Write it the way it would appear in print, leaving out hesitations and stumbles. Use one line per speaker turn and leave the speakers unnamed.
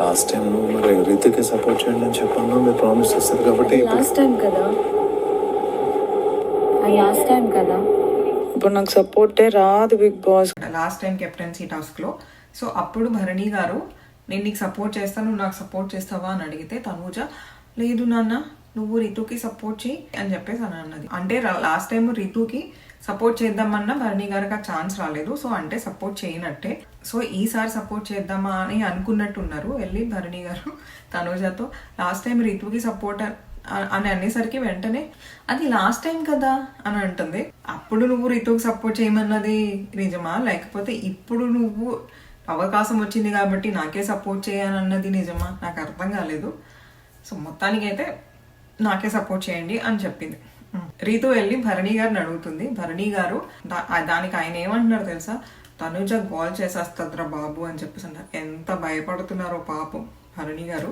Last time నువ్వు మరి రీతికి సపోర్ట్ చేయండి అని చెప్పాను, మీరు ప్రామిస్ చేస్తారు కాబట్టి.
లాస్ట్ టైం కదా, లాస్ట్ టైం కదా.
ఇప్పుడు నాకు సపోర్టే రాదు Bigg Boss.
Last time captaincy టాస్క్లో. సో అప్పుడు భరణి గారు నేను నీకు సపోర్ట్ చేస్తాను, నువ్వు నాకు సపోర్ట్ చేస్తావా అని అడిగితే తనూజ లేదు నాన్న నువ్వు రితుకి సపోర్ట్ చేయి అని చెప్పేసి అని అన్నది. అంటే లాస్ట్ టైం రితుకి సపోర్ట్ చేద్దామన్నా భరణి గారికి ఆ ఛాన్స్ రాలేదు. సో అంటే సపోర్ట్ చేయనట్టే. సో ఈసారి సపోర్ట్ చేద్దామా అని అనుకున్నట్టున్నారు. వెళ్ళి Bharani garu తనూజతో last time రితుకి support అని అనేసరికి వెంటనే అది లాస్ట్ టైం కదా అని అంటుంది. అప్పుడు నువ్వు రితుకి సపోర్ట్ చేయమన్నది నిజమా, లేకపోతే ఇప్పుడు నువ్వు అవకాశం వచ్చింది కాబట్టి నాకే సపోర్ట్ చేయాలన్నది నిజమా, నాకు అర్థం కాలేదు. సో మొత్తానికైతే నాకే సపోర్ట్ చేయండి అని చెప్పింది. రీతు వెళ్ళి భరణి గారిని అడుగుతుంది. భరణి గారు దానికి ఆయన ఏమంటున్నారు తెలుసా, తనుజ గోల్ చేసేస్తుందిరా బాబు అని చెప్పేసి అన్నారు. ఎంత భయపడుతున్నారో పాపం భరణి గారు.